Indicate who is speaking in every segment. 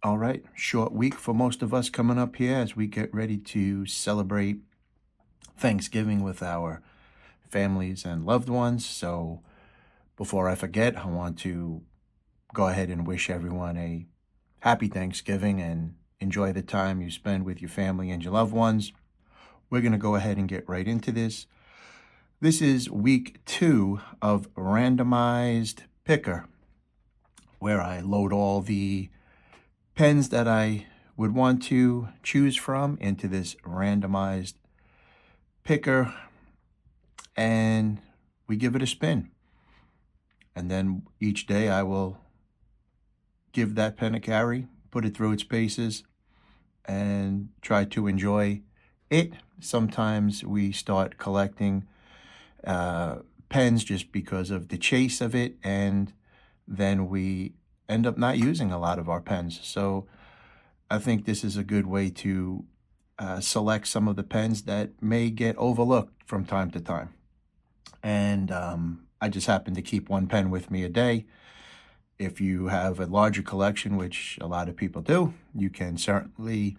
Speaker 1: All right, short week for most of us coming up here as we get ready to celebrate Thanksgiving with our families and loved ones. So before I forget, I want to go ahead and wish everyone a happy Thanksgiving and enjoy the time you spend with your family and your loved ones. We're going to go ahead and get right into this. This is week 2 of randomized picker, where I load all the pens that I would want to choose from into this randomized picker, and we give it a spin. And then each day I will give that pen a carry, put it through its paces, and try to enjoy it. Sometimes we start collecting uh, pens just because of the chase of it, and then we end up not using a lot of our pens. So I think this is a good way to select some of the pens that may get overlooked from time to time. And I just happen to keep one pen with me a day. If you have a larger collection, which a lot of people do, you can certainly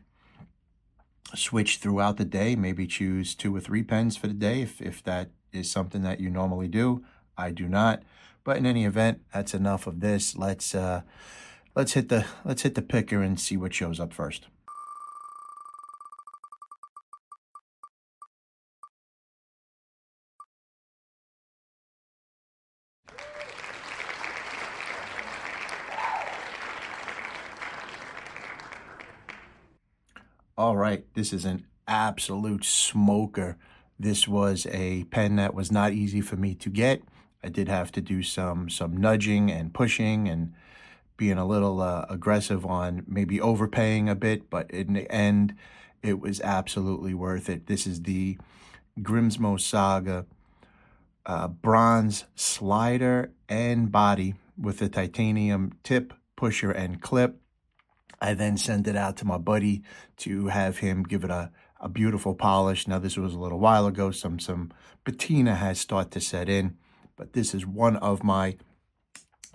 Speaker 1: switch throughout the day, maybe choose 2 or 3 pens for the day if that is something that you normally do. I do not. But in any event, that's enough of this. Let's hit the picker and see what shows up first. All right, this is an absolute smoker. This was a pen that was not easy for me to get. I did have to do some nudging and pushing and being a little aggressive on maybe overpaying a bit, but in the end, it was absolutely worth it. This is the Grimsmo Saga bronze slider and body with a titanium tip, pusher, and clip. I then sent it out to my buddy to have him give it a beautiful polish. Now, this was a little while ago. Some patina has started to set in, but this is one of my,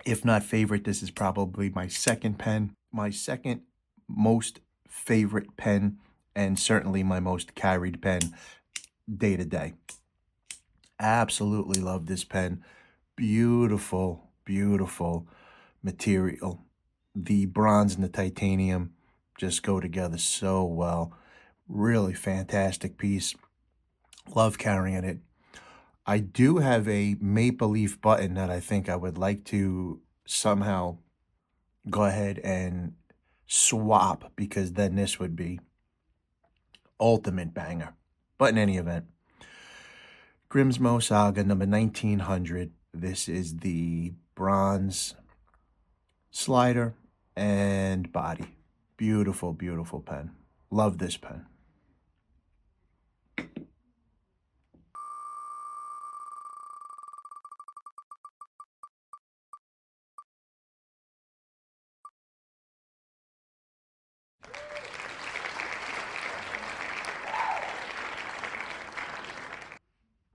Speaker 1: if not favorite, this is probably my second pen, my second most favorite pen, and certainly my most carried pen day to day. Absolutely love this pen. Beautiful, beautiful material. The bronze and the titanium just go together so well. Really fantastic piece. Love carrying it. I do have a maple leaf button that I think I would like to somehow go ahead and swap, because then this would be ultimate banger. But in any event, Grimsmo Saga number 1900. This is the bronze slider and body. Beautiful, beautiful pen. Love this pen.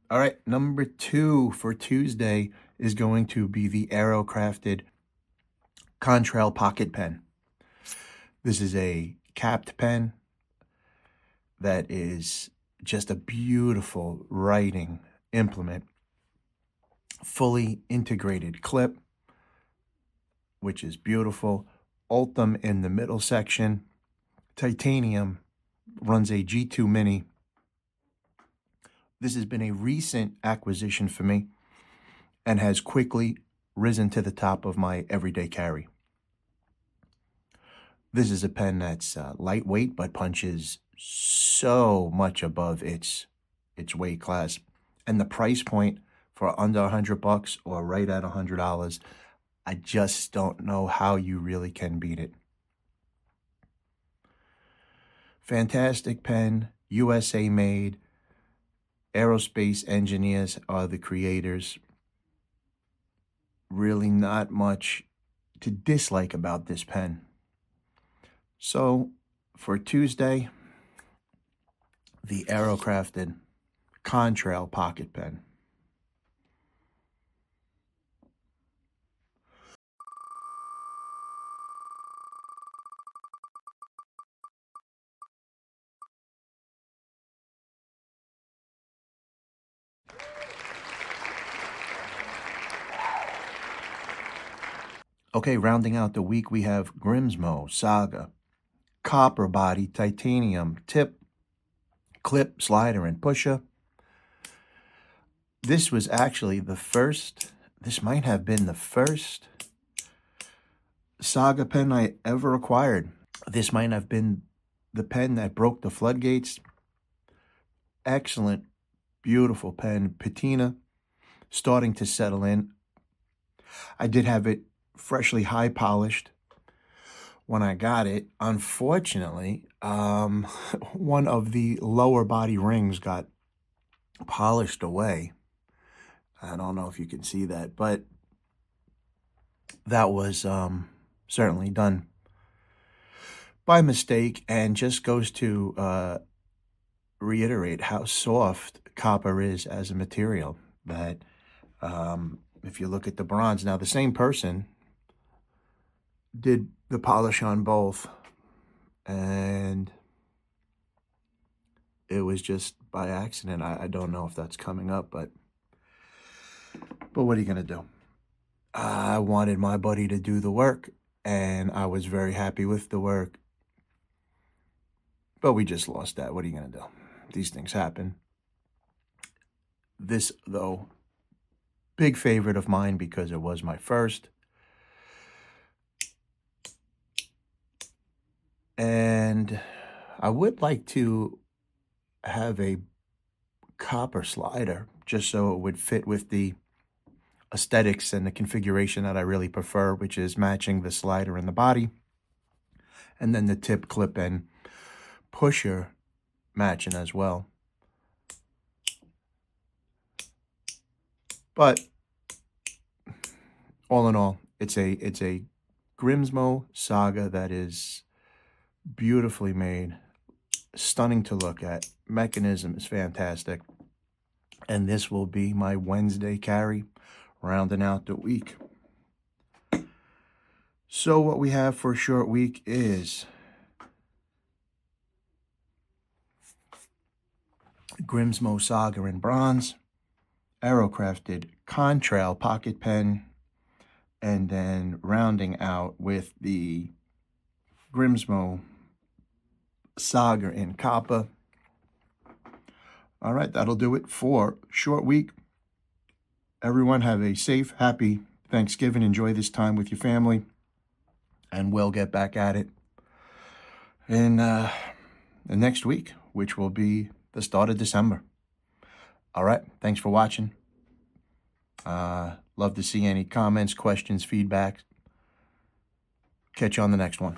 Speaker 1: All right, number 2 for Tuesday is going to be the Aerocrafted Contrail pocket pen. This is a capped pen that is just a beautiful writing implement. Fully integrated clip, which is beautiful. Ultim in the middle section. Titanium, runs a G2 Mini. This has been a recent acquisition for me and has quickly risen to the top of my everyday carry. This is a pen that's lightweight but punches so much above its weight class, and the price point for under $100 or right at $100, I just don't know how you really can beat it. Fantastic pen, USA made. Aerospace engineers are the creators. Really not much to dislike about this pen. So for Tuesday, the Aerocrafted Contrail pocket pen. Okay, rounding out the week, we have Grimsmo Saga, copper body, titanium, tip, clip, slider, and pusher. This was actually the first, this might have been the first Saga pen I ever acquired. This might have been the pen that broke the floodgates. Excellent, beautiful pen, patina, starting to settle in. I did have it freshly high polished when I got it. Unfortunately, one of the lower body rings got polished away. I don't know if you can see that, but that was certainly done by mistake, and just goes to reiterate how soft copper is as a material. That if you look at the bronze, now the same person did the polish on both, and it was just by accident. I don't know if that's coming up, but what are you gonna do? I wanted my buddy to do the work, and I was very happy with the work, but we just lost that. What are you gonna do? These things happen. This, though, big favorite of mine because it was my first. And I would like to have a copper slider just so it would fit with the aesthetics and the configuration that I really prefer, which is matching the slider and the body, and then the tip, clip, and pusher matching as well. But all in all, it's a Grimsmo Saga that is beautifully made, stunning to look at. Mechanism is fantastic. And this will be my Wednesday carry, rounding out the week. So what we have for a short week is Grimsmo Saga in bronze, Aerocrafted Contrail pocket pen, and then rounding out with the Grimsmo Saga in copper. All right, that'll do it for short week. Everyone have a safe, happy Thanksgiving. Enjoy this time with your family, and we'll get back at it in the next week, which will be the start of December. All right, thanks for watching. Love to see any comments, questions, feedback. Catch you on the next one.